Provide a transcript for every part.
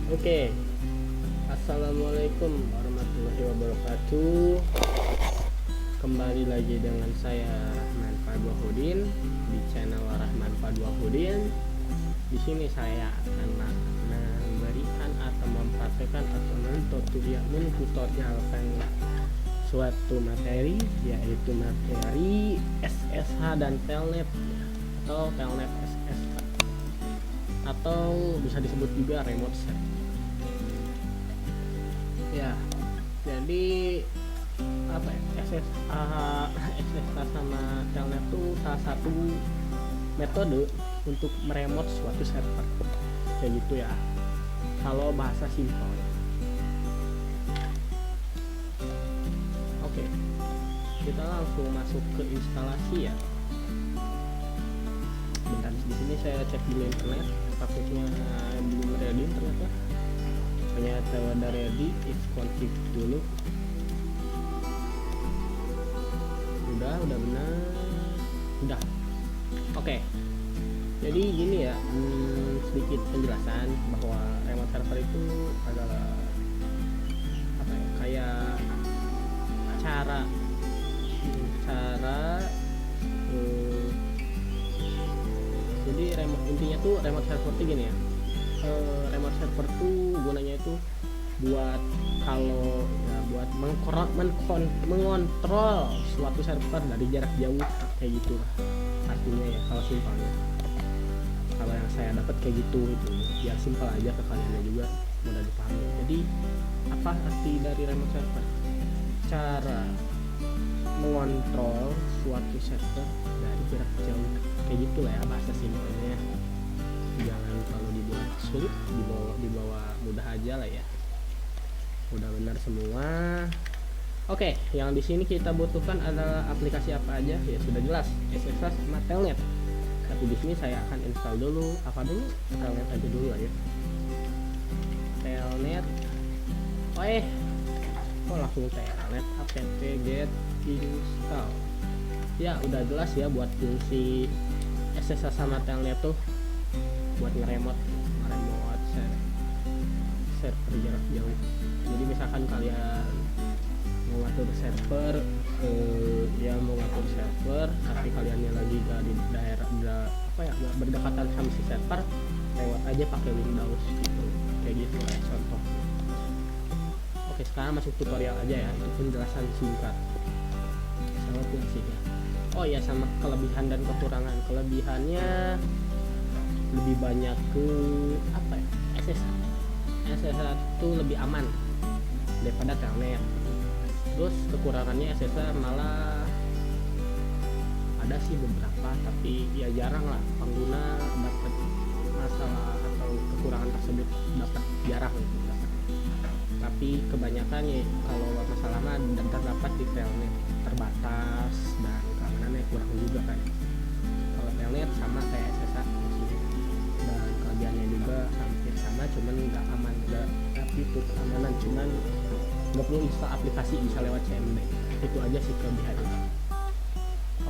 Oke, Assalamualaikum warahmatullahi wabarakatuh. Kembali lagi dengan saya Rahman Fadwahudin di channel Rahman Fadwahudin. Di sini saya akan memberikan atau mempraktekkan atau mentutorialkan suatu materi, yaitu materi SSH dan Telnet atau Telnet SSH, atau bisa disebut juga remote set. Ya, jadi apa ya, SSH sama Telnet itu salah satu metode untuk meremote suatu server, kayak gitu ya, kalau bahasa simpel. Oke, kita langsung masuk ke instalasi ya. Bentar, di sini saya cek dulu internet, takutnya belum ready ternyata. Ternyata udah ready, it's config dulu. Udah benar. Udah. Oke. Jadi gini ya, sedikit penjelasan bahwa remote server itu adalah apa ya, kayak cara jadi intinya tuh remote server tuh gini ya. Remote server tuh gunanya itu buat kalau ya buat mengontrol suatu server dari jarak jauh, kayak gitu lah artinya ya, kalau simpelnya. Kalau yang saya dapat kayak gitu, itu biar simpel aja ke kalian juga mudah dipahami. Jadi apa arti dari remote server? Cara mengontrol suatu server dari jarak jauh, kayak gitulah ya bahasa simpelnya. Jangan terlalu dibuat sulit, dibawa mudah aja lah ya. Udah benar semua. Oke, yang di sini kita butuhkan adalah aplikasi apa aja? Ya sudah jelas, SSH sama Telnet. Tapi di sini saya akan install dulu apa dulu? Telnet aja dulu lah ya. Telnet. Langsung Telnet apt get install. Ya udah jelas ya, buat fungsi SSH sama Telnet tuh buat ngeremote server jarak jauh. Jadi misalkan kalian mau ngatur server, tapi kaliannya lagi gak di daerah gak berdekatan sama si server, lewat aja pakai Windows gitu, kayak gitu ya contoh. Oke, sekarang masuk tutorial aja ya, itu penjelasan singkat sama fungsinya. Oh ya, sama kelebihan dan kekurangan. Kelebihannya lebih banyak ke apa ya, SSH itu lebih aman daripada Telnet. Terus kekurangannya SSH malah ada sih beberapa, tapi ya jarang lah pengguna dapat masalah atau kekurangan tersebut, jarang gitu dapat. Tapi kebanyakan ya kalau masalah mah terdapat di Telnet, terbatas dan keamanannya kurang juga kan. Kalau Telnet sama kayak SSH dan kelebihannya juga hampir sama, cuman nggak aman, nggak fitur keamanan, cuman nggak perlu install aplikasi, bisa lewat CMD. Itu aja sih kelebihannya.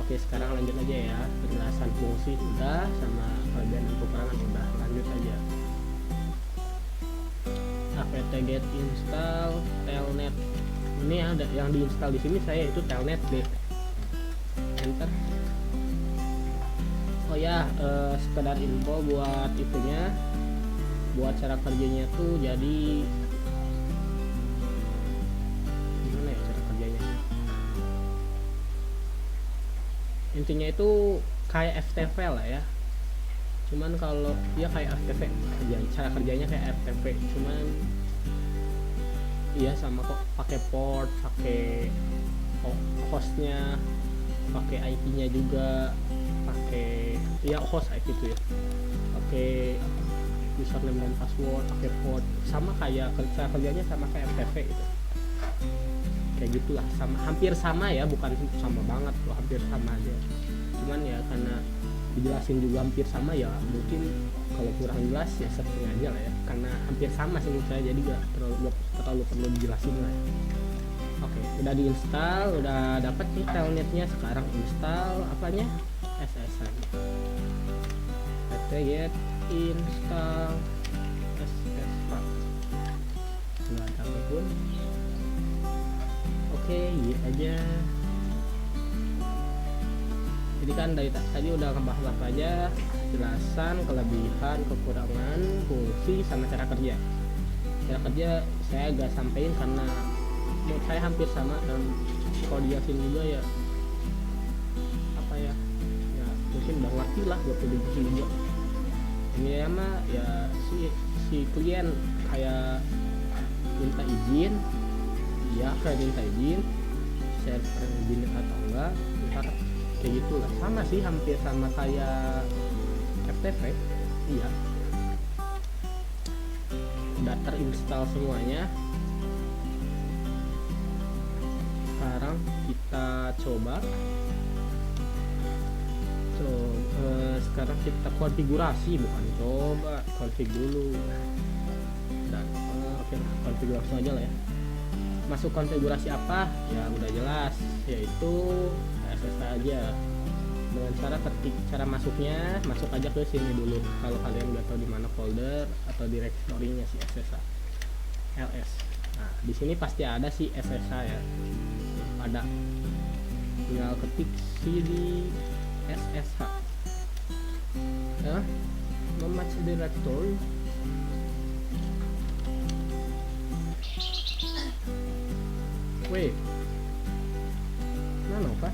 Oke, sekarang lanjut aja ya, penjelasan fungsi udah, sama kelebihan dan kekurangan udah, lanjut aja. apt get install Telnet. Ini ada yang diinstal di sini saya itu Telnet deh. Enter. Oh ya, sekedar info buat itunya, buat cara kerjanya tuh, jadi gimana ya cara kerjanya, intinya itu kayak FTP lah ya, cuman kalau ya kayak FTP, cara kerjanya kayak FTP, cuman iya sama kok, pakai port, pakai hostnya, pakai IP-nya juga, pakai ya host IP itu ya, pakai username dan password, pakai port, sama kayak cara kerjanya sama kayak FTP itu, kayak gitulah, sama, hampir sama ya, bukan sama banget loh, hampir sama aja, cuman ya karena dijelasin juga hampir sama ya, mungkin kalau kurang jelas ya setting aja lah ya, karena hampir sama sih menurut saya, jadi gak terlalu perlu dijelasin lah ya. Oke, udah diinstal, udah dapat nih Telnetnya. Sekarang install apanya, SSH. apt get install SSH. ampun. Oke, gini aja. Jadi kan dari tadi udah ngebahas apa aja, jelasan, kelebihan, kekurangan, fungsi, sama cara kerja. Cara kerja saya agak sampein karena menurut saya hampir sama, dan kalau dijelasin juga ya apa ya, ya mungkin udah ngerti lah, gak perlu dijelasin juga. Ini ya mah ya si klien kayak minta izin, ya kayak minta izin, server izin atau enggak, ntar kayak gitulah. Sama sih, hampir sama kayak FTP. Iya, udah terinstall semuanya. Sekarang kita coba sekarang kita konfigurasi, bukan coba, config dulu. Dan oke lah, konfigurasi aja lah ya. Masuk konfigurasi apa ya udah jelas, yaitu SSH aja. Dengan cara ketik, cara masuknya, masuk aja ke sini dulu kalau kalian nggak tahu di mana folder atau direktorinya si SSH ls. Nah di sini pasti ada si SSH ya, ada, tinggal ketik cd SSH ya, mematch directory. Wait, nano kah?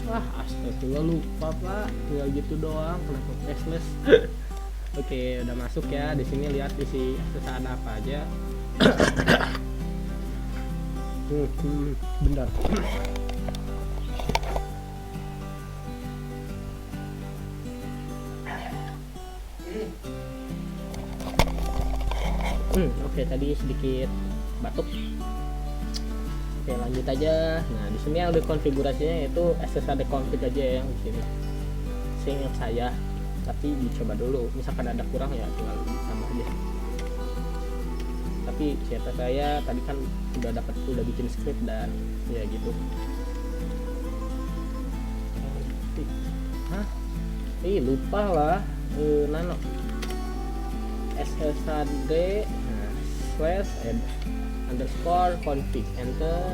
Wah, astaga, lupa Pak, tinggal gitu doang, kenapa cashless. Oke, udah masuk ya. Di sini lihat isi SSH ada apa aja. Bentar. Oke, tadi sedikit batuk. Oke, lanjut aja. Nah, di sini yang dikonfigurasinya itu SSH config aja yang di sini. Seingat saya, tapi dicoba dulu. Misalkan ada kurang ya tinggal ditambah aja. Tapi siapa saya tadi kan udah bikin script dan ya gitu. Hah? Lupa lah. Nano SSHD /_config enter,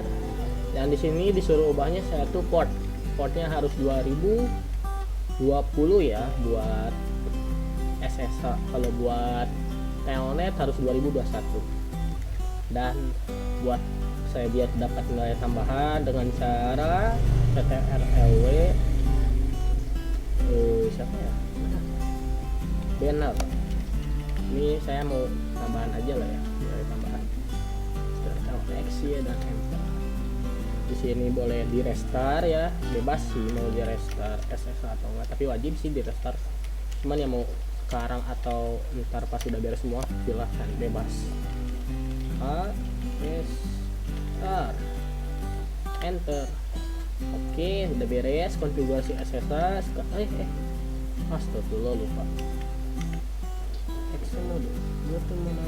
dan di sini disuruh ubahnya satu portnya harus 2020 ya buat SSH, kalau buat Telnet harus 2021, dan buat saya biar dapat nilai tambahan dengan cara ctrlw siapa ya, banner. Ini saya mau tambahan aja lah ya, nilai tambahan X ya, dan enter. Di sini boleh di restart ya, bebas sih mau di restart SSH atau enggak, tapi wajib sih di restart. Cuman yang mau sekarang atau ntar pas sudah beres semua silahkan, bebas. Restart, enter. Oke, udah beres konfigurasi SSH. Astagfirullah, lupa Excel mode. Gue tuh gimana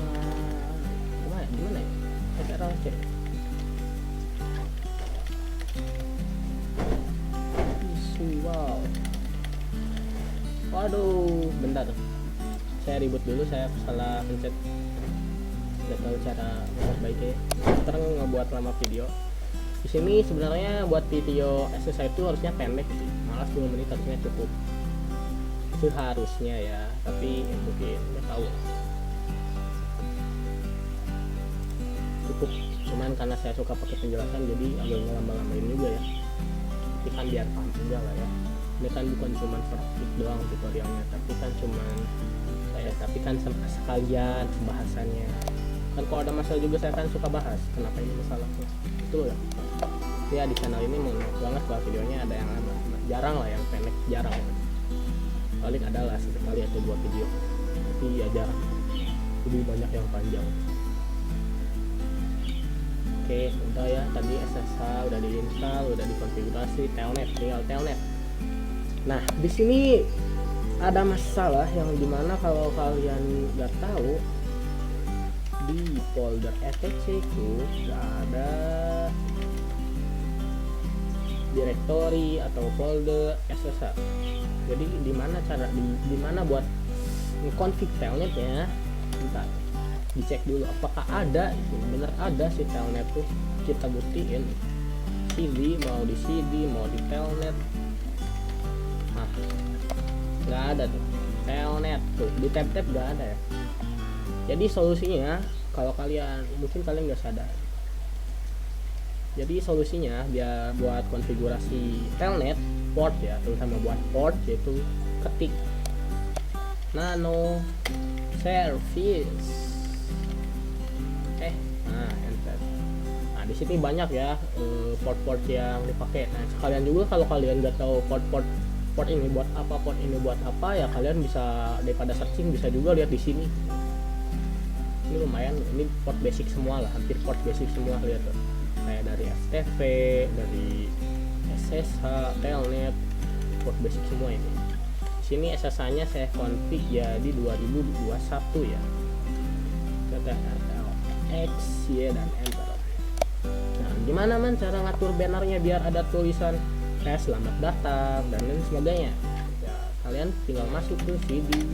ya? Ctrl C. Visual. Waduh, bentar. Saya ribut dulu, saya salah pencet. Tidak tahu cara memperbaikinya. Sekarang ngebuat lama video. Di sini sebenarnya buat video SSH itu harusnya pendek sih. Malah 10 menit harusnya cukup. Itu harusnya ya, tapi ya mungkin nggak tahu. Cukup, cuman karena saya suka pakai penjelasan jadi agak ngelambah-lambahin juga ya. Tapi kan biar paham juga lah ya. Ini kan bukan cuma praktik doang tutorialnya, tapi kan sekalian pembahasannya. Kan kalau ada masalah juga saya kan suka bahas kenapa ini masalahnya. Betul ya. Ya di channel ini mau banget kalau videonya ada yang lama, jarang lah yang pendek, jarang. Paling adalah sekali atau 2 video, tapi ya jarang. Lebih banyak yang panjang. Oke, udah ya, tadi SSH udah diinstal, udah dikonfigurasi, Telnet, tinggal Telnet. Nah, di sini ada masalah yang dimana kalau kalian nggak tahu, di folder etc itu nggak ada directory atau folder SSH. Jadi di mana buat config telnetnya, bentar dicek dulu apakah ada. Itu bener ada si telnet tuh, kita buktiin CD, mau di CD mau di telnet. Nah nggak ada tuh telnet tuh, di tab-tab nggak ada ya. Jadi solusinya, kalau kalian mungkin kalian nggak sadar, jadi solusinya biar buat konfigurasi telnet port ya, terutama buat port, yaitu ketik nano service. Nah enter. Nah di sini banyak ya port-port yang dipakai. Nah sekalian juga kalau kalian nggak tahu port ini buat apa, port ini buat apa ya, kalian bisa daripada searching bisa juga lihat di sini. Ini lumayan, ini port basic semua lah, hampir port basic semua, lihat tuh. Kayak dari FTP, dari SSH, telnet, port basic semua ini. Di sini SSH-nya saya config jadi 2021 ya. Kita X, Y, dan enter. Nah, gimana cara ngatur bannernya biar ada tulisan selamat datang dan lain sebagainya? Ya, kalian tinggal masuk ke CD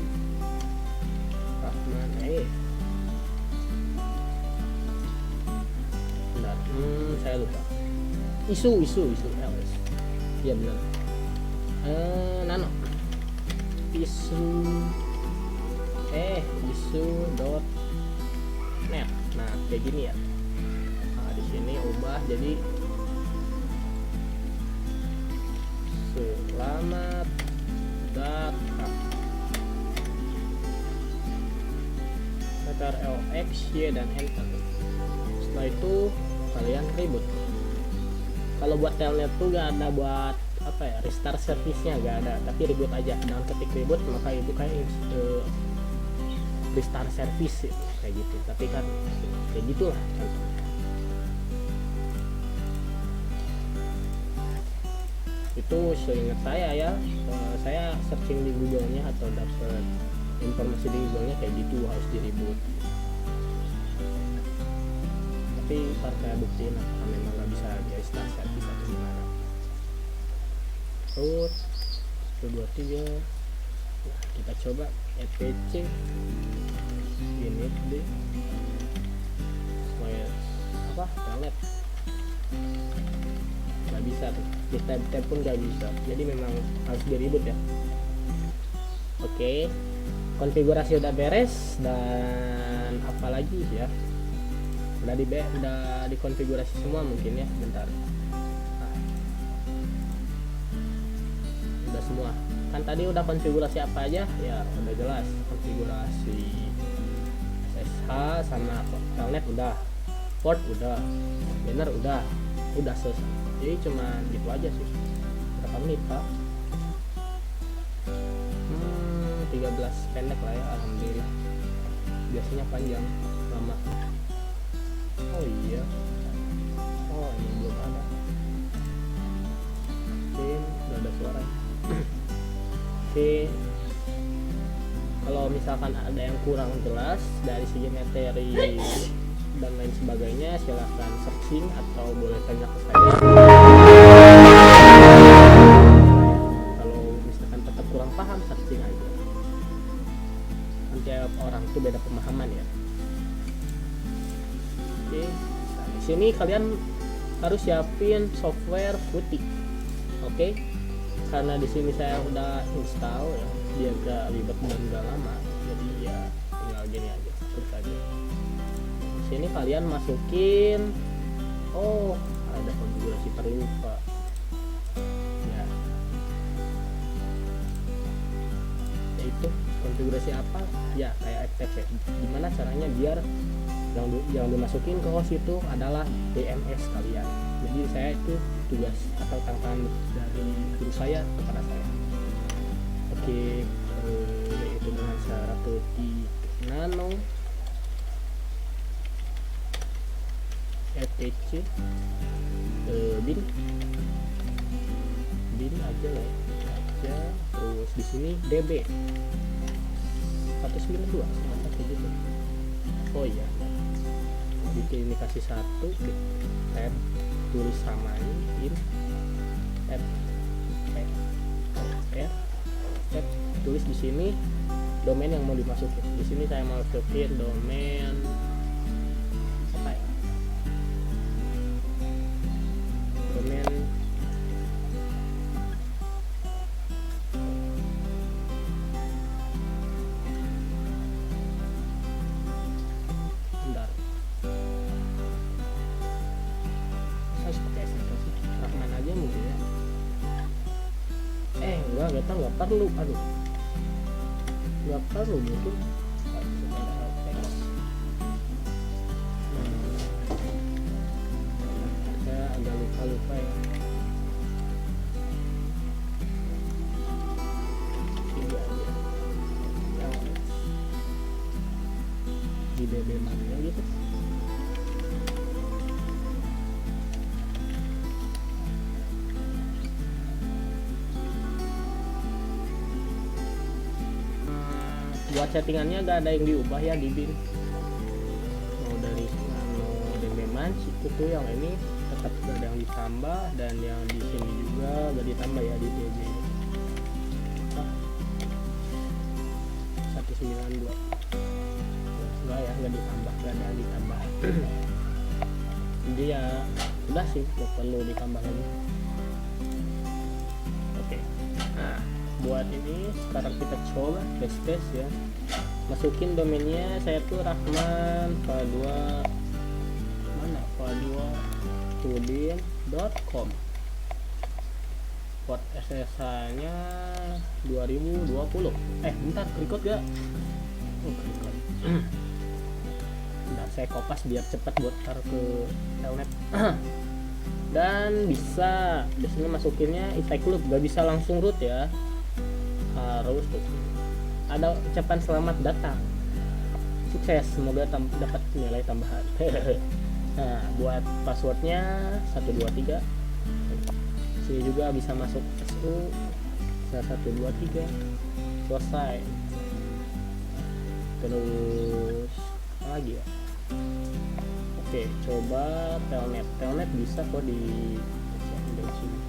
Rahman saya lupa. Isu LS. Iya benar. Nano. isu.net. Nah, kayak gini ya. Nah, di sini ubah jadi selamat datang. Tekan LX, Y, dan enter. Setelah itu kalian reboot. Kalau buat telnet tuh gak ada buat apa ya, restart service-nya gak ada, tapi reboot aja. Dengan ketik reboot maka itu kayak restart service ya, kayak gitu. Tapi kan kayak gitulah contohnya. Itu seingat saya ya, saya searching di Google-nya atau dapat informasi di Google-nya kayak gitu, harus di reboot. Tapi ntar saya buktiin apakah memang nggak bisa di restart service atau gimana. Root 123. Nah, kita coba etc init deh supaya apa telnet nggak bisa tuh, di tab pun nggak bisa, jadi memang harus di reboot ya. Oke, konfigurasi udah beres, dan apalagi ya, udah dikonfigurasi semua mungkin ya. Bentar, nah, udah semua kan, tadi udah konfigurasi apa aja ya, udah jelas. Konfigurasi SSH sama telnet udah, port udah, banner udah selesai. Jadi cuma gitu aja sih. Berapa menit pak? 13 pendek lah ya, alhamdulillah. Biasanya panjang, lama. Oh iya, oh ini belum ada. Oke, udah ada suara. Oke, kalau misalkan ada yang kurang jelas dari segi materi dan lain sebagainya, silahkan searching atau boleh tanya ke saya. Kalau misalkan tetap kurang paham, searching aja. Tiap orang tuh beda pemahaman ya. Oke, nah, di sini kalian harus siapin software Putih. Oke, karena di sini saya udah install ya, biar gak ribet dan gak lama. Jadi ya tinggal gini aja, terus aja. Di sini kalian masukin, oh ada konfigurasi terlupa. Ya, yaitu konfigurasi apa ya, kayak FTP. Gimana caranya biar yang dimasukin ke host itu adalah DNS kalian. Jadi saya itu tugas atau tantangan dari guru saya kepada saya. Oke, itu dengan syarat nano etc bin aja lah ya. Terus di sini db 192 sama kayak gitu. Oh iya, bikin ini kasih satu tab, tulis samain in tulis di sini domain yang mau dimasukin. Di sini saya masukin domain apa ya? Domain bentar. Saya harus pakai SSL sih. Rahman aja mungkin ya. Nggak perlu, aduh. Nggak perlu mungkin. Saya agak lupa ya. Iya. Di DB mana gitu. Buat settingannya gak ada yang diubah ya di bin. Mau dari DB itu tuh yang ini tetap gak ada yang ditambah, dan yang di sini juga gak ditambah ya di DB 192. Enggak ya, gak ditambah, gak ada yang ditambah. Jadi ya udah sih, gak perlu ditambah lagi. Oke. Nah, buat ini sekarang kita coba tes ya, masukin domainnya. Saya tuh Rahman fa2tudin.com, port SSH nya 2020. Bentar, record gak? Record. Bentar, saya kopas biar cepat buat taruh ke telnet. Dan bisa biasanya masukinnya iCloud, gak bisa langsung root ya, harus ada ucapan selamat datang, sukses, semoga dapat nilai tambahan. Nah, buat passwordnya 123. Sini juga bisa masuk SU 123, selesai. Terus apa lagi ya? Oke, coba telnet bisa kok di sini.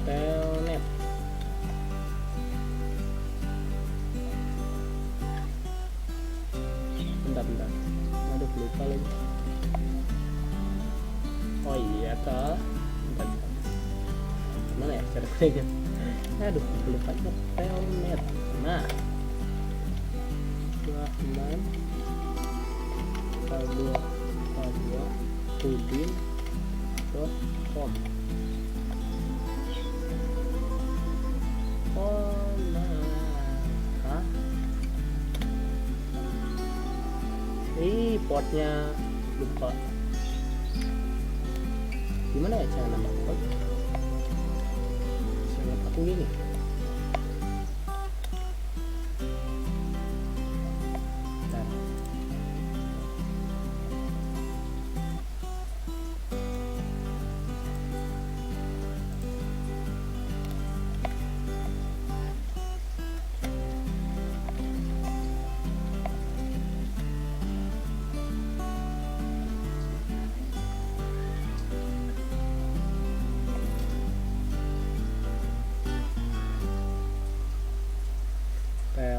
Telnet. Bentar. Aduh, lupa lagi. Oh iya kah? Bentar. Mana ya cara kerjanya? Aduh, lupa telnet. Nah, Rahman fa2tudin.com. Oh nah, portnya lupa. Gimana ya cara nambah port? Saya aku gini.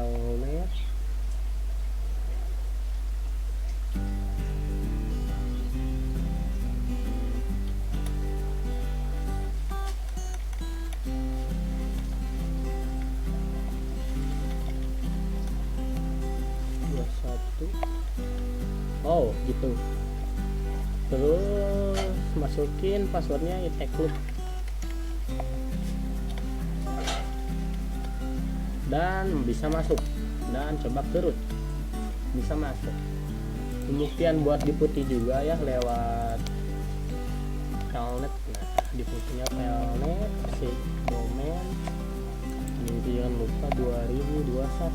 Telnet. Oh gitu. Terus masukin passwordnya iCloud dan bisa masuk, dan coba kerut bisa masuk. Pembuktian buat diputih juga ya lewat telnet. Nah, diputihnya telnet si domain ini jangan lupa 2021,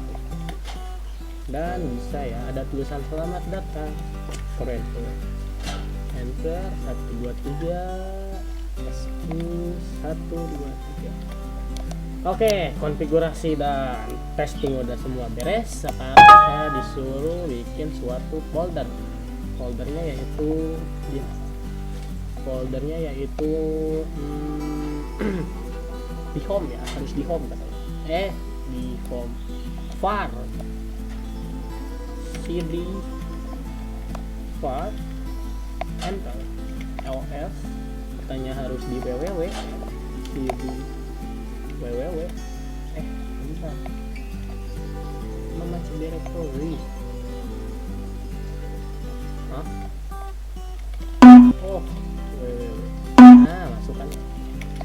dan bisa ya ada tulisan selamat datang, keren tuh. Enter 123 SQ 123. Oke, konfigurasi dan testing udah semua beres. Sekarang saya disuruh bikin suatu foldernya yaitu foldernya, yaitu di home ya, harus di home katanya. Di home var cd var enter ls, katanya harus di www cd www bentar, memacu directory. Oh, nah masukkan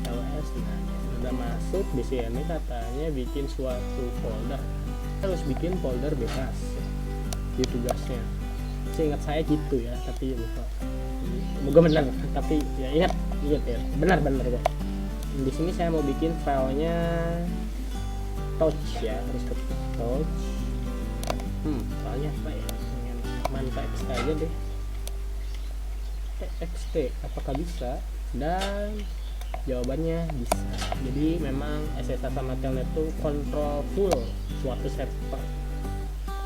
ls. Nah, udah masuk di sini katanya bikin suatu folder, harus bikin folder bebas di tugasnya. Seingat saya gitu ya, tapi lupa. Semoga benar, tapi ya ingat ya, benar kok. Di sini saya mau bikin filenya touch ya, harus ke touch. Filenya apa ya? Mantap aja deh. txt apakah bisa? Dan jawabannya bisa. Jadi memang SSH sama Telnet itu kontrol full suatu server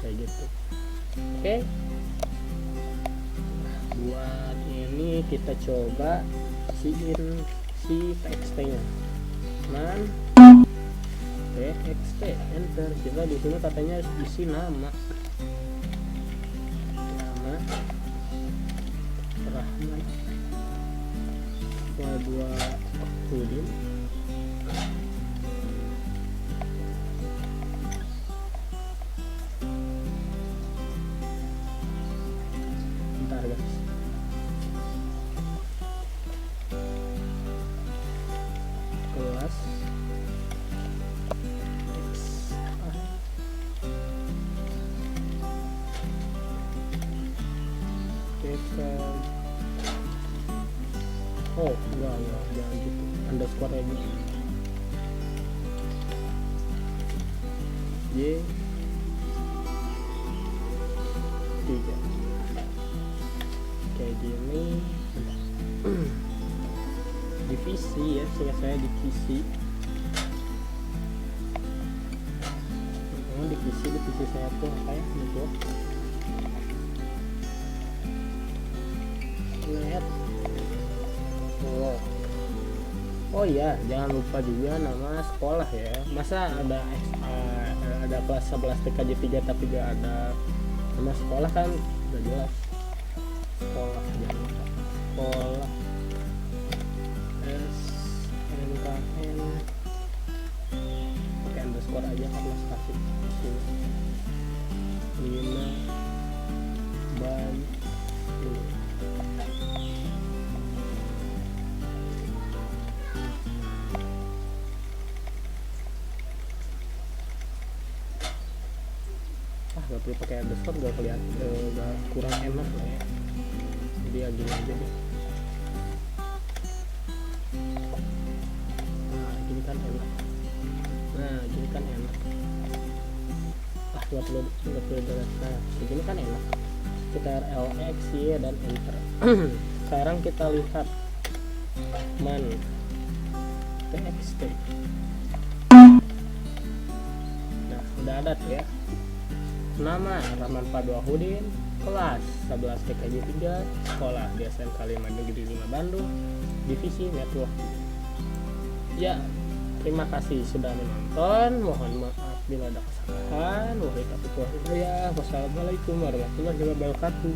kayak gitu. Oke. Buat ini kita coba si txt nya txt enter. Kita di sini katanya isi nama Rahman Wadwa Udin. Bentar guys, kelas enggak jangan gitu, underscore aja y 3 kayak gini. Divisi ya, sehingga saya divisi divisi saya tuh apa ya, gitu net. Oh iya, jangan lupa juga nama sekolah ya. Masa ada kelas 11 TKJ 3 tapi gak ada nama sekolah, kan udah jelas. Sekolah, jangan lupa sekolah SNKN pakai underscore aja karena kasih Lina Ban gak perlu pakai underscore, gak kelihatan, gak kurang enak lah ya. Jadi ya gini aja deh. Nah gini kan enak. Gak perlu nah begini kan enak. Kita LX Y dan enter. Sekarang kita lihat txt. Nah udah ada tuh ya. Nama Rahman Padwahudin, kelas 11 TKJ 3, sekolah di SMK 5 Negeri 5 Bandung, divisi network. Ya, terima kasih sudah menonton. Mohon maaf bila ada kesalahan. Wassalamualaikum warahmatullahi wabarakatuh.